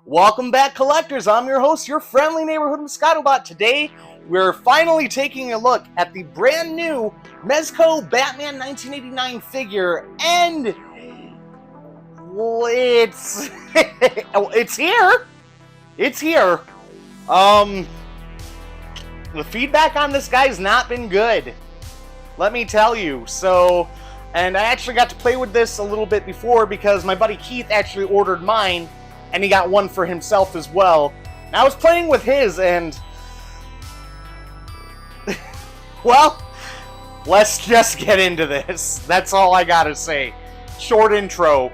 Welcome back, collectors. I'm your host, your friendly neighborhood Moscato. Today, we're finally taking a look at the brand new Mezco Batman 1989 figure, and it's it's here. It's here. The feedback on this guy's not been good, let me tell you. So, and I actually got to play with this a little bit before because my buddy Keith actually ordered mine, and he got one for himself as well. And I was playing with his, and well, let's just get into this. That's all I gotta say. Short intro.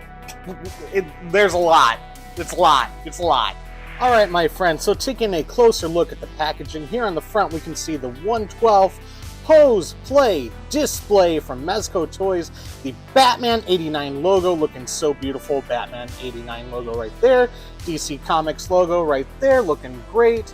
There's a lot. It's a lot. It's a lot. Alright, my friends, so taking a closer look at the packaging, here on the front we can see the 112 Pose Play Display from Mezco Toys. The Batman 89 logo looking so beautiful. Batman 89 logo right there. DC Comics logo right there looking great.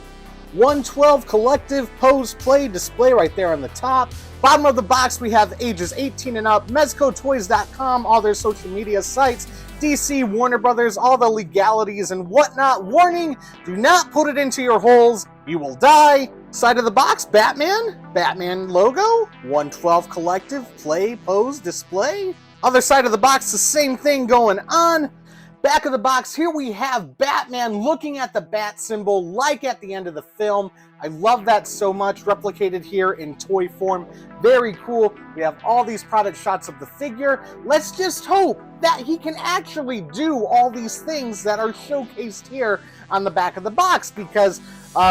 112 Collective Pose Play Display right there on the top. Bottom of the box we have ages 18 and up. MezcoToys.com, all their social media sites. DC, Warner Brothers, all the legalities and whatnot. Warning, do not put it into your holes. You will die. Side of the box, Batman logo, 112 Collective, Play, Pose, Display. Other side of the box, the same thing going on. Back of the box, here we have Batman looking at the bat symbol like at the end of the film. I love that so much, replicated here in toy form. Very cool. We have all these product shots of the figure. Let's just hope that he can actually do all these things that are showcased here on the back of the box, because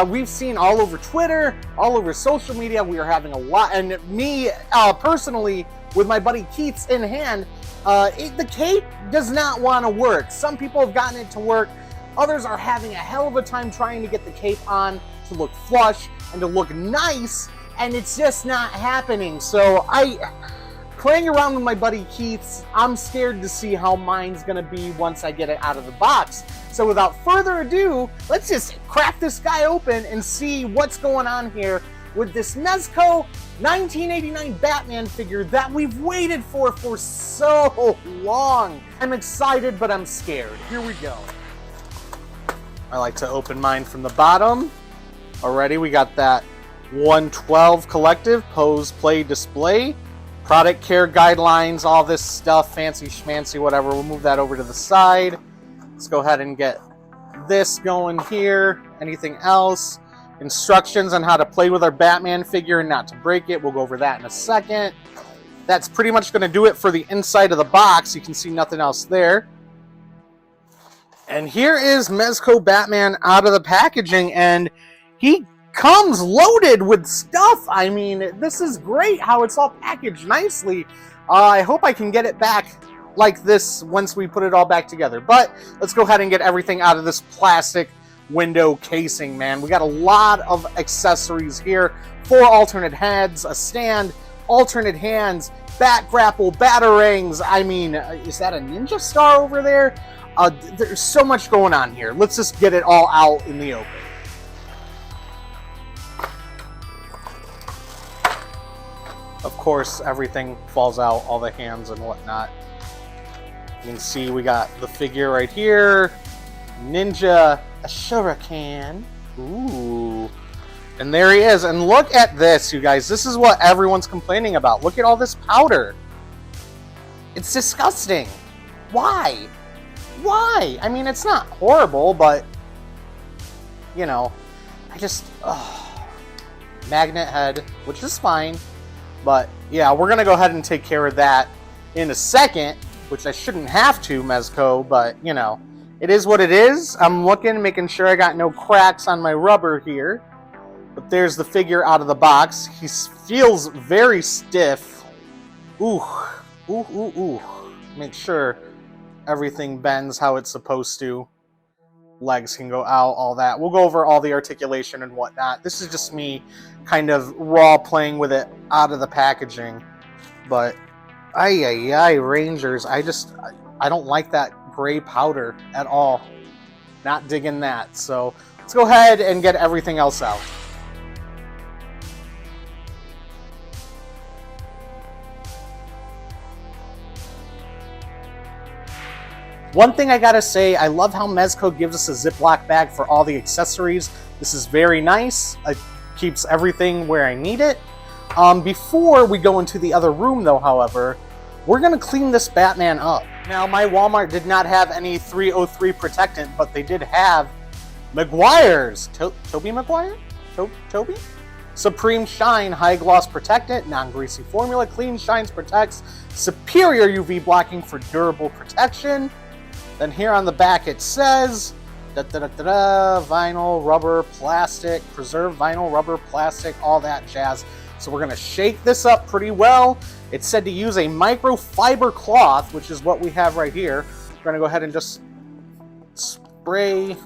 we've seen all over Twitter, all over social media, we are having a lot, and me personally, with my buddy Keith's in hand, the cape does not want to work. Some people have gotten it to work. Others are having a hell of a time trying to get the cape on to look flush and to look nice, and it's just not happening. So playing around with my buddy Keith's, I'm scared to see how mine's going to be once I get it out of the box. So without further ado, let's just crack this guy open and see what's going on here with this Mezco 1989 Batman figure that we've waited for so long. I'm excited, but I'm scared. Here we go. I like to open mine from the bottom. Already, we got that 112 Collective Pose Play Display. Product care guidelines, all this stuff, fancy schmancy, whatever. We'll move that over to the side. Let's go ahead and get this going here. Anything else? Instructions on how to play with our Batman figure and not to break it. We'll go over that in a second. That's pretty much going to do it for the inside of the box. You can see nothing else there. And here is Mezco Batman out of the packaging, and he comes loaded with stuff. I mean, this is great how it's all packaged nicely. I hope I can get it back like this once we put it all back together. But let's go ahead and get everything out of this plastic window casing, man. We got a lot of accessories here. 4 alternate heads, a stand, alternate hands, bat grapple, batarangs. I mean, is that a ninja star over there? There's so much going on here. Let's just get it all out in the open. Of course, everything falls out, all the hands and whatnot. You can see we got the figure right here. Ninja, a shuriken. Ooh. And there he is. And look at this, you guys. This is what everyone's complaining about. Look at all this powder. It's disgusting. Why? Why? I mean, it's not horrible, but, you know, magnet head, which is fine. But, yeah, we're going to go ahead and take care of that in a second, which I shouldn't have to, Mezco, but, you know, it is what it is. I'm looking, making sure I got no cracks on my rubber here. But there's the figure out of the box. He feels very stiff. Ooh, ooh, ooh, ooh. Make sure everything bends how it's supposed to. Legs can go out, all that. We'll go over all the articulation and whatnot. This is just me kind of raw playing with it out of the packaging. But, Rangers, I don't like that gray powder at all. Not digging that. So, let's go ahead and get everything else out. One thing I gotta say, I love how Mezco gives us a Ziploc bag for all the accessories. This is very nice. It keeps everything where I need it. Before we go into the other room though, however, we're gonna clean this Batman up. Now, my Walmart did not have any 303 protectant, but they did have Maguire's. Tobey Maguire? Toby? Supreme Shine High Gloss Protectant, non-greasy formula, clean shines, protects, superior UV blocking for durable protection. Then here on the back it says, vinyl, rubber, plastic, preserved vinyl, rubber, plastic, all that jazz. So we're gonna shake this up pretty well. It said to use a microfiber cloth, which is what we have right here. We're gonna go ahead and just spray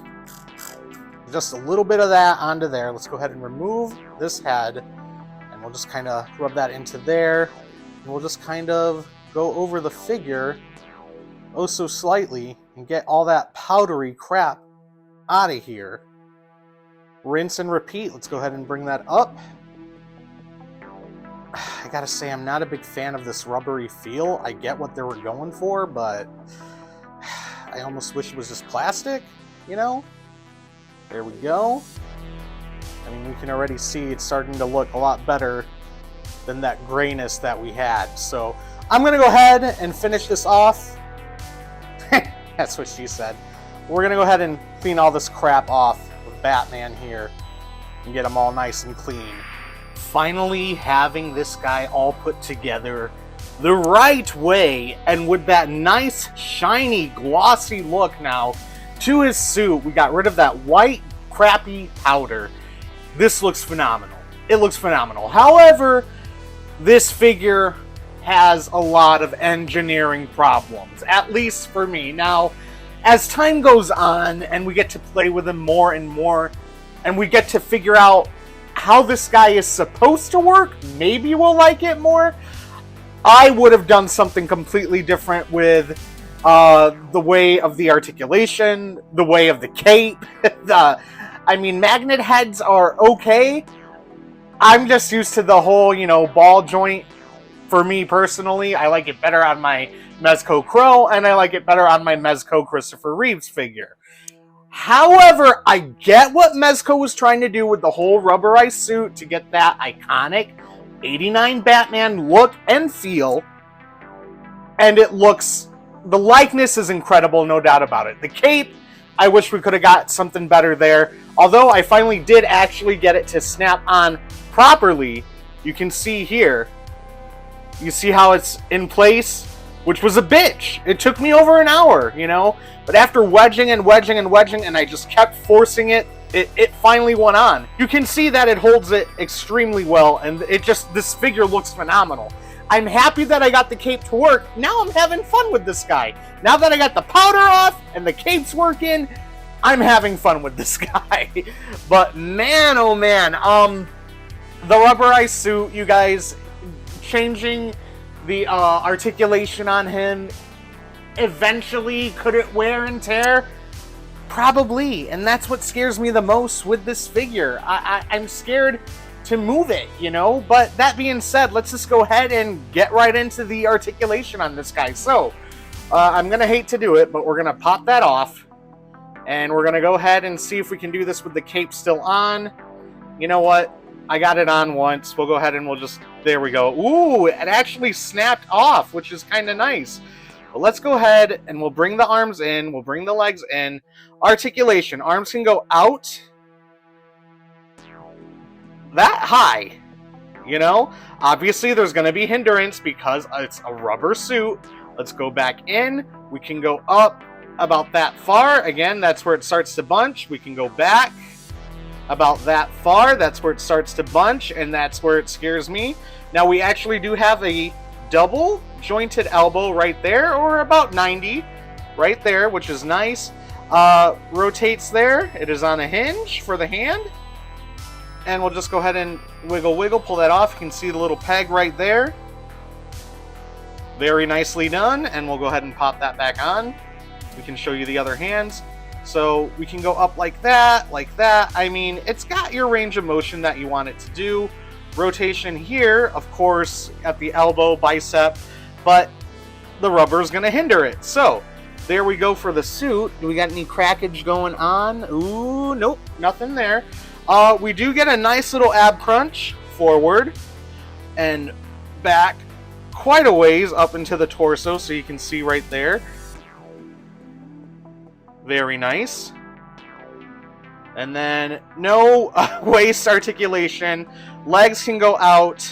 just a little bit of that onto there. Let's go ahead and remove this head, and we'll just kind of rub that into there. And we'll just kind of go over the figure, oh so slightly, and get all that powdery crap out of here. Rinse and repeat. Let's go ahead and bring that up. I gotta say, I'm not a big fan of this rubbery feel. I get what they were going for, but I almost wish it was just plastic, you know? There we go. I mean, we can already see it's starting to look a lot better than that grayness that we had. So I'm gonna go ahead and finish this off. That's what she said. We're gonna go ahead and clean all this crap off with Batman here and get him all nice and clean. Finally having this guy all put together the right way and with that nice, shiny, glossy look now to his suit. We got rid of that white, crappy powder. This looks phenomenal. It looks phenomenal. However, this figure has a lot of engineering problems, at least for me. Now, as time goes on and we get to play with him more and more, and we get to figure out how this guy is supposed to work, maybe we'll like it more. I would have done something completely different with the way of the articulation, the way of the cape. I mean, magnet heads are okay. I'm just used to the whole, you know, ball joint. For me personally, I like it better on my Mezco Crow, and I like it better on my Mezco Christopher Reeves figure. However, I get what Mezco was trying to do with the whole rubberized suit to get that iconic 89 Batman look and feel. And it looks, the likeness is incredible, no doubt about it. The cape, I wish we could have got something better there. Although I finally did actually get it to snap on properly. You can see here, you see how it's in place, which was a bitch. It took me over an hour, you know? But after wedging and wedging and wedging, and I just kept forcing it, it finally went on. You can see that it holds it extremely well, and this figure looks phenomenal. I'm happy that I got the cape to work. Now I'm having fun with this guy. Now that I got the powder off and the cape's working, I'm having fun with this guy. But man, oh man, the rubberized suit, you guys, changing the articulation on him, eventually, could it wear and tear? Probably, and that's what scares me the most with this figure. I'm scared to move it, you know? But that being said, let's just go ahead and get right into the articulation on this guy. So, I'm gonna hate to do it, but we're gonna pop that off, and we're gonna go ahead and see if we can do this with the cape still on. You know what? I got it on once. We'll go ahead and we'll just, there we go. Ooh, it actually snapped off, which is kind of nice. But let's go ahead and we'll bring the arms in. We'll bring the legs in. Articulation. Arms can go out that high. You know, obviously there's going to be hindrance because it's a rubber suit. Let's go back in. We can go up about that far. Again, that's where it starts to bunch. We can go back about that far. That's where it starts to bunch, and that's where it scares me. Now we actually do have a double jointed elbow right there, or about 90 right there, which is nice. Rotates there. It is on a hinge for the hand, and we'll just go ahead and wiggle, pull that off. You can see the little peg right there. Very nicely done, and we'll go ahead and pop that back on. We can show you the other hands. So we can go up like that, like that. I mean, it's got your range of motion that you want it to do. Rotation here, of course, at the elbow, bicep, but the rubber is going to hinder it. So there we go for the suit. Do we got any crackage going on? Ooh, nope, nothing there. We do get a nice little ab crunch forward and back quite a ways up into the torso, so you can see right there. Very nice. And then no waist articulation. Legs can go out.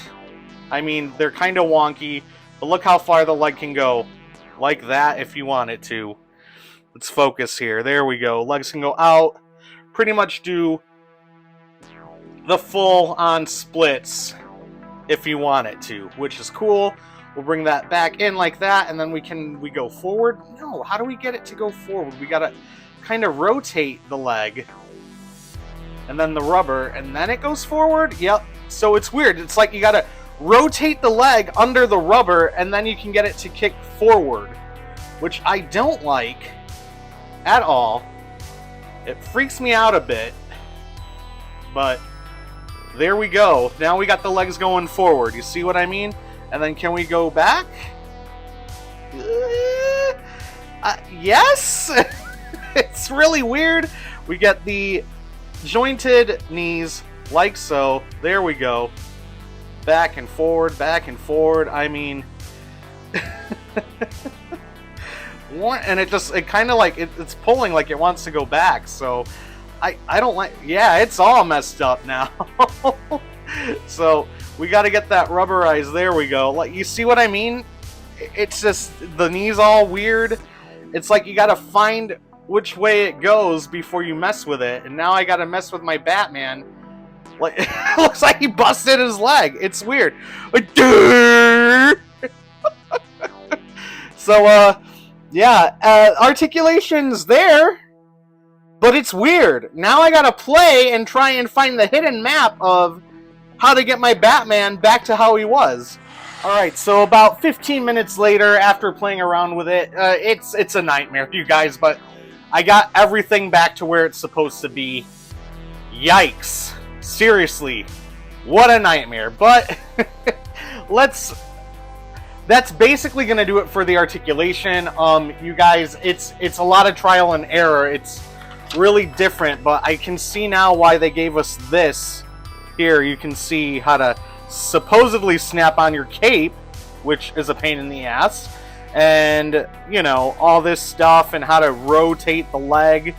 I mean, they're kind of wonky, but look how far the leg can go. Like that if you want it to. Let's focus here. There we go. Legs can go out. Pretty much do the full-on splits if you want it to, which is cool. We'll bring that back in like that, and then we go forward. No, how do we get it to go forward? We gotta kind of rotate the leg, and then the rubber, and then it goes forward. Yep. So it's weird. It's like you gotta rotate the leg under the rubber, and then you can get it to kick forward, which I don't like at all. It freaks me out a bit, but there we go. Now we got the legs going forward. You see what I mean? And then can we go back? Yes! It's really weird. We get the jointed knees like so. There we go. Back and forward, back and forward. I mean... what? And it kind of like, it's pulling like it wants to go back. So I don't like... Yeah, it's all messed up now. So we got to get that rubberized. There we go. Like, you see what I mean? It's just the knee's all weird. It's like you got to find which way it goes before you mess with it. And now I got to mess with my Batman. Like, it looks like he busted his leg. It's weird. Like, so yeah, articulation's there, but it's weird. Now I got to play and try and find the hidden map of how to get my Batman back to how he was. Alright, so about 15 minutes later, after playing around with it, it's a nightmare, you guys, but I got everything back to where it's supposed to be. Yikes. Seriously. What a nightmare. But, that's basically going to do it for the articulation. You guys, it's a lot of trial and error. It's really different, but I can see now why they gave us this. Here you can see how to supposedly snap on your cape, which is a pain in the ass, and you know, all this stuff, and how to rotate the leg.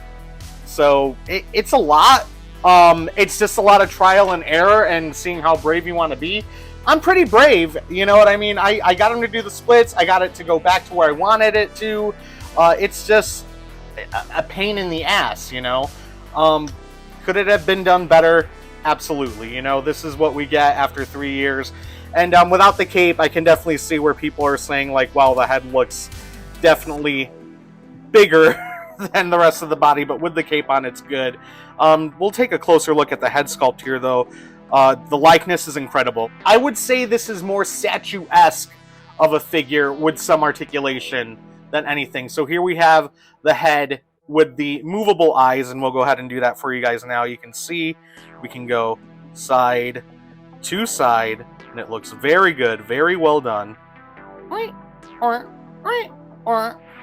So it's a lot. It's just a lot of trial and error and seeing how brave you want to be. I'm pretty brave, you know what I mean? I got him to do the splits. I got it to go back to where I wanted it to. It's just a pain in the ass, you know? Could it have been done better? Absolutely. You know, this is what we get after 3 years. And without the cape, I can definitely see where people are saying, like, wow, the head looks definitely bigger than the rest of the body, but with the cape on, it's good. We'll take a closer look at the head sculpt here, though. The likeness is incredible. I would say this is more statuesque of a figure with some articulation than anything. So here we have the head with the movable eyes, and we'll go ahead and do that for you guys now. You can see we can go side to side, and it looks very good, very well done.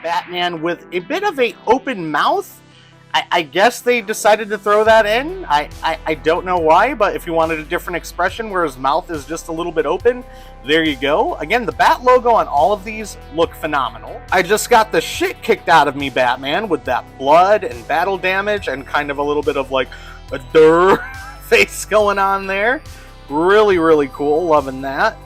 Batman with a bit of an open mouth. I guess they decided to throw that in. I don't know why, but if you wanted a different expression where his mouth is just a little bit open, there you go. Again, the Bat logo on all of these look phenomenal. I just got the shit kicked out of me, Batman, with that blood and battle damage and kind of a little bit of like a durr face going on there. Really, really cool. Loving that.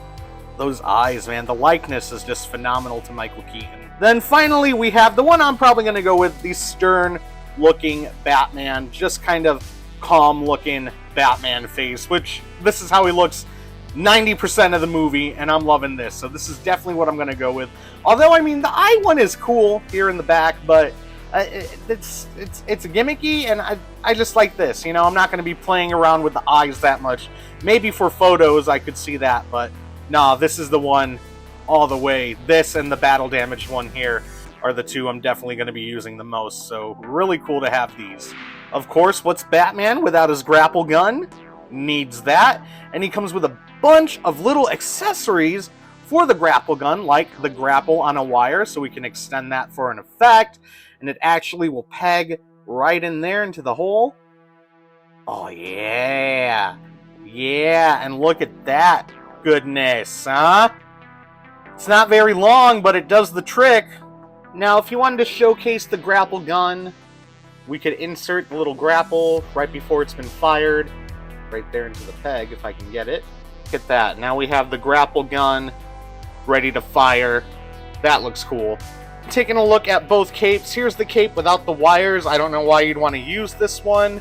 Those eyes, man. The likeness is just phenomenal to Michael Keaton. Then finally, we have the one I'm probably going to go with, the stern looking Batman, just kind of calm looking Batman face, which this is how he looks 90% of the movie, and I'm loving this. So this is definitely what I'm going to go with. Although, I mean, the eye one is cool here in the back, but it's gimmicky, and I just like this. You know, I'm not going to be playing around with the eyes that much. Maybe for photos I could see that, but nah, this is the one all the way. This and the battle damaged one here are the two I'm definitely going to be using the most, so really cool to have these. Of course, what's Batman without his grapple gun? Needs that, and he comes with a bunch of little accessories for the grapple gun, like the grapple on a wire, so we can extend that for an effect, and it actually will peg right in there into the hole. Oh yeah, yeah, and look at that goodness, huh? It's not very long, but it does the trick. Now, if you wanted to showcase the grapple gun, we could insert the little grapple right before it's been fired, right there into the peg, if I can get it. Look at that. Now we have the grapple gun ready to fire. That looks cool. Taking a look at both capes. Here's the cape without the wires. I don't know why you'd want to use this one.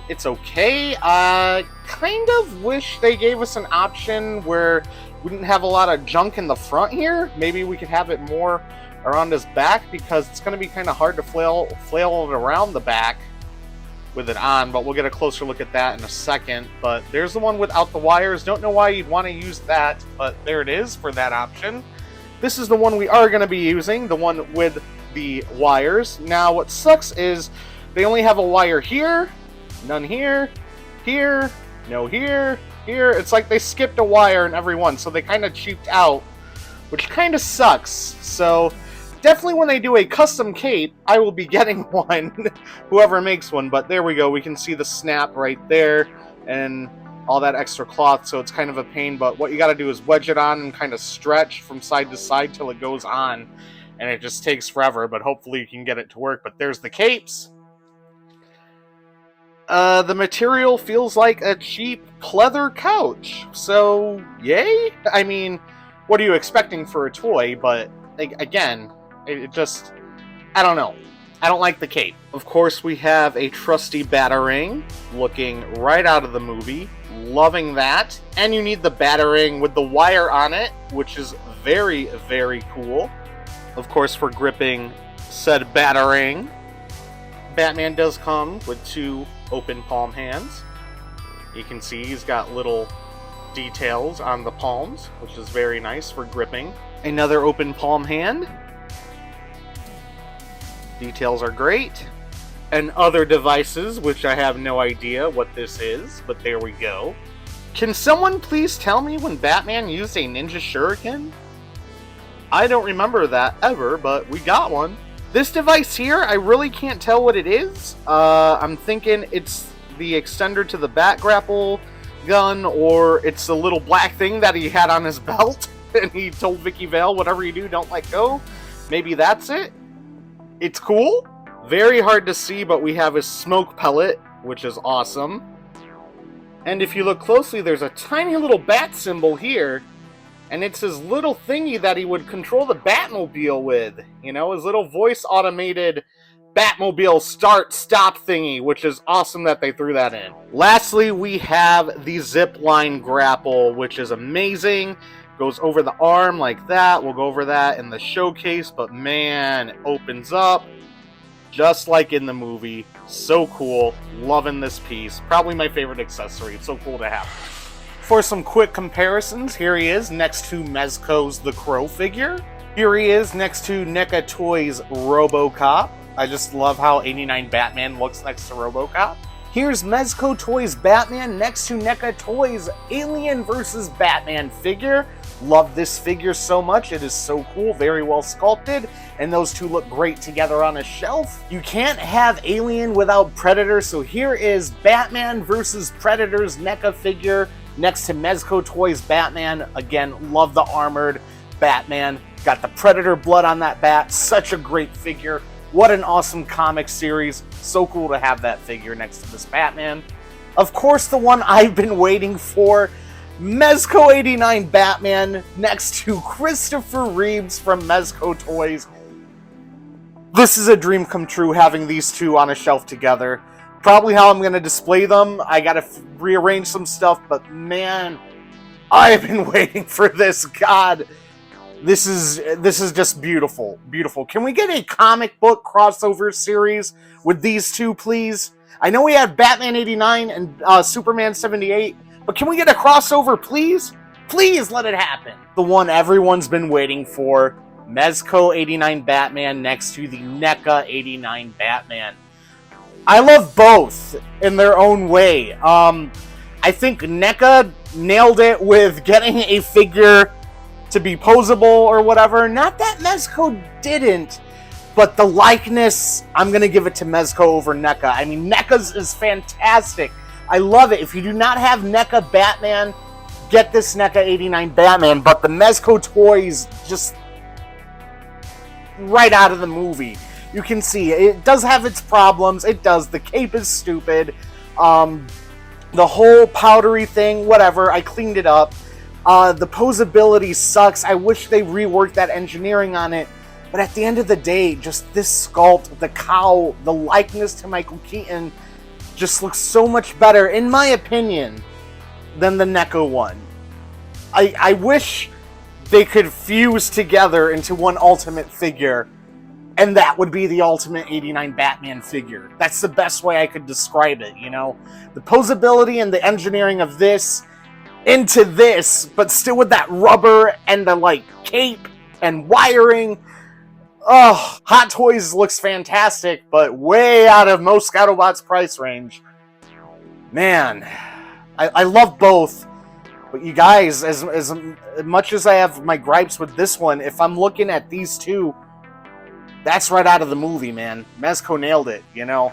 It's okay. Kind of wish they gave us an option where we didn't have a lot of junk in the front here. Maybe we could have it more around his back, because it's going to be kind of hard to flail it around the back with it on, but we'll get a closer look at that in a second. But there's the one without the wires. Don't know why you'd want to use that, but there it is for that option. This is the one we are going to be using, the one with the wires. Now, what sucks is they only have a wire here, none here, here, no here, here. It's like they skipped a wire in every one, so they kind of cheaped out, which kind of sucks. So definitely when they do a custom cape, I will be getting one, whoever makes one. But there we go, we can see the snap right there and all that extra cloth, so it's kind of a pain. But what you got to do is wedge it on and kind of stretch from side to side till it goes on, and it just takes forever, but hopefully you can get it to work. But there's the capes. The material feels like a cheap pleather couch, so yay? I mean, what are you expecting for a toy? But again, it just, I don't know. I don't like the cape. Of course, we have a trusty Batarang looking right out of the movie. Loving that. And you need the Batarang with the wire on it, which is very, very cool. Of course, for gripping said Batarang, Batman does come with 2 open palm hands. You can see he's got little details on the palms, which is very nice for gripping. Another open palm hand. Details are great. And other devices, which I have no idea what this is, but there we go. Can someone please tell me when Batman used a ninja shuriken? I don't remember that ever, but we got one. This device here, I really can't tell what it is. I'm thinking it's the extender to the bat grapple gun, or it's the little black thing that he had on his belt, and he told Vicky Vale, whatever you do, don't let go. Maybe that's it. It's cool. Very hard to see, but we have his smoke pellet, which is awesome. And if you look closely, there's a tiny little bat symbol here, and it's his little thingy that he would control the Batmobile with. You know, his little voice-automated Batmobile start-stop thingy, which is awesome that they threw that in. Lastly, we have the zip line grapple, which is amazing. Goes over the arm like that. We'll go over that in the showcase, but man, it opens up just like in the movie. So cool. Loving this piece. Probably my favorite accessory. It's so cool to have. For some quick comparisons, here he is next to Mezco's The Crow figure. Here he is next to NECA Toys' RoboCop. I just love how 89 Batman looks next to RoboCop. Here's Mezco Toys Batman next to NECA Toys Alien vs. Batman figure. Love this figure so much. It is so cool, very well sculpted, and those two look great together on a shelf. You can't have Alien without Predator, so here is Batman vs. Predator's NECA figure next to Mezco Toys Batman. Again, love the armored Batman. Got the Predator blood on that bat. Such a great figure. What an awesome comic series. So cool to have that figure next to this Batman. Of course, the one I've been waiting for, Mezco 89 Batman next to Christopher Reeves from Mezco Toys. This is a dream come true, having these two on a shelf together. Probably how I'm going to display them. I got to rearrange some stuff, but man, I've been waiting for this. God. This is just beautiful. Beautiful. Can we get a comic book crossover series with these two, please? I know we have Batman 89 and Superman 78, but can we get a crossover, please? Please let it happen. The one everyone's been waiting for, Mezco 89 Batman next to the NECA 89 Batman. I love both in their own way. I think NECA nailed it with getting a figure to be posable or whatever. Not that Mezco didn't, but the likeness, I'm going to give it to Mezco over NECA. I mean, NECA's is fantastic. I love it. If you do not have NECA Batman, get this NECA 89 Batman, but the Mezco toys just right out of the movie. You can see it does have its problems. It does. The cape is stupid. The whole powdery thing, whatever, I cleaned it up. The posability sucks. I wish they reworked that engineering on it. But at the end of the day, just this sculpt, the cowl, the likeness to Michael Keaton just looks so much better, in my opinion, than the NECA one. I wish they could fuse together into one ultimate figure, and that would be the ultimate 89 Batman figure. That's the best way I could describe it, you know? The posability and the engineering of this into this, but still with that rubber and the, like, cape and wiring. Oh, Hot Toys looks fantastic, but way out of most Scatterbots price range. Man, I love both. But you guys, as much as I have my gripes with this one, if I'm looking at these two, that's right out of the movie, man. Mezco nailed it, you know?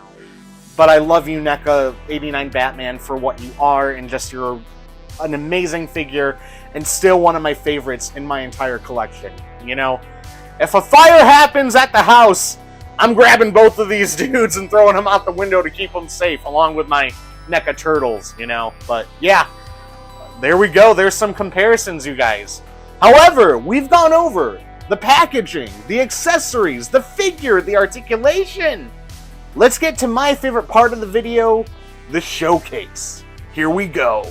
But I love you, NECA 89 Batman, for what you are, and just you're an amazing figure, and still one of my favorites in my entire collection, you know? If a fire happens at the house, I'm grabbing both of these dudes and throwing them out the window to keep them safe, along with my NECA turtles, you know? But yeah, there we go. There's some comparisons, you guys. However, we've gone over the packaging, the accessories, the figure, the articulation. Let's get to my favorite part of the video, the showcase. Here we go.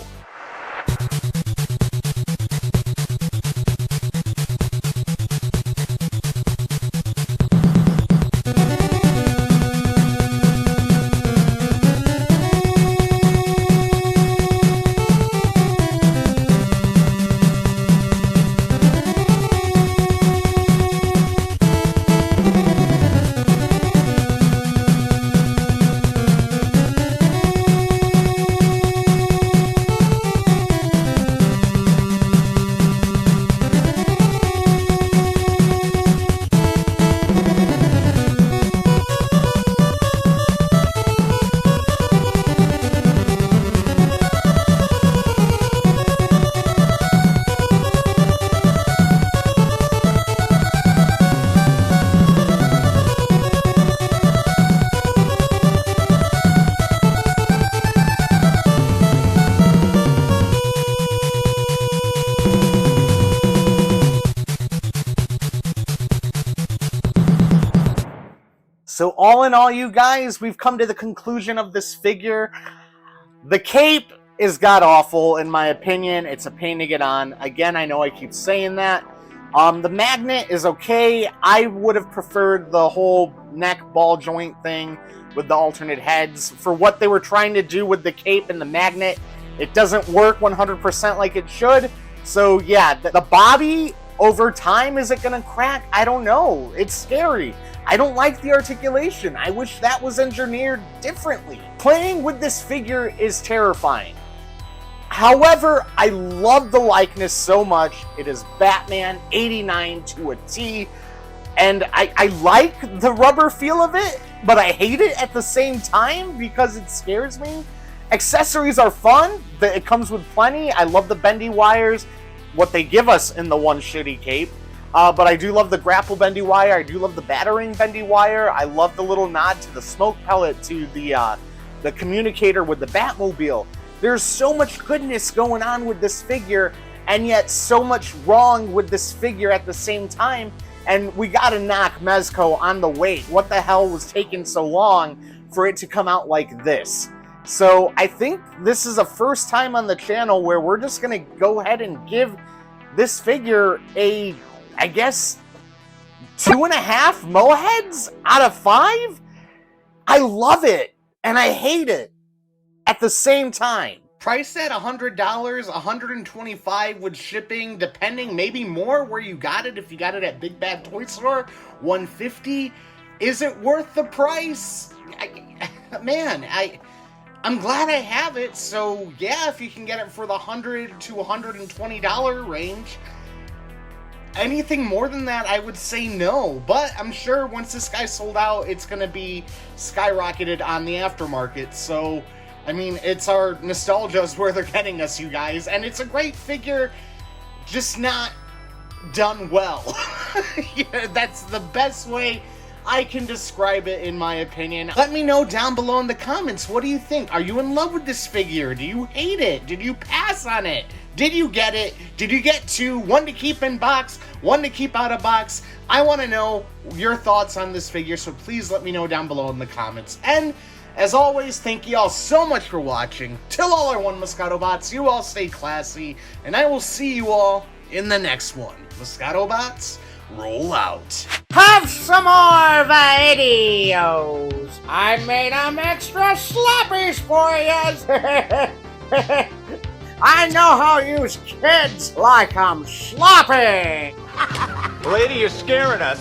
So all in all, you guys, we've come to the conclusion of this figure. The cape is god-awful, in my opinion. It's a pain to get on. Again, I know I keep saying that. The magnet is okay. I would have preferred the whole neck ball joint thing with the alternate heads. For what they were trying to do with the cape and the magnet, it doesn't work 100% like it should. So yeah, the body over time, is it gonna crack? I don't know. It's scary. I don't like the articulation. I wish that was engineered differently. Playing with this figure is terrifying. However, I love the likeness so much. It is Batman 89 to a T. And I like the rubber feel of it, but I hate it at the same time because it scares me. Accessories are fun. It comes with plenty. I love the bendy wires, what they give us in the one shitty cape. But I do love the grapple bendy wire. I do love the battering bendy wire. I love the little nod to the smoke pellet, to the communicator with the Batmobile. There's so much goodness going on with this figure, and yet so much wrong with this figure at the same time. And we gotta knock Mezco on the wait. What the hell was taking so long for it to come out like this? So I think this is a first time on the channel where we're just gonna go ahead and give this figure a, I guess, 2.5 Moheads out of 5? I love it, and I hate it at the same time. Priced at $100, $125 with shipping, depending, maybe more where you got it. If you got it at Big Bad Toy Store, $150. Is it worth the price? I'm glad I have it, so yeah, if you can get it for the $100 to $120 range, Anything more than that, I would say no. But I'm sure once this guy's sold out, it's going to be skyrocketed on the aftermarket. So, I mean, it's our nostalgia is where they're getting us, you guys. And it's a great figure, just not done well. Yeah, that's the best way I can describe it, in my opinion. Let me know down below in the comments. What do you think? Are you in love with this figure? Do you hate it? Did you pass on it? Did you get it? Did you get two? One to keep in box, one to keep out of box? I want to know your thoughts on this figure, so please let me know down below in the comments. And as always, thank you all so much for watching. Till all our one Moscato bots, you all stay classy, and I will see you all in the next one. Moscato bots, roll out. Have some more videos. I made them extra slappies for you. I know how you kids like 'em sloppy. Lady, you're scaring us.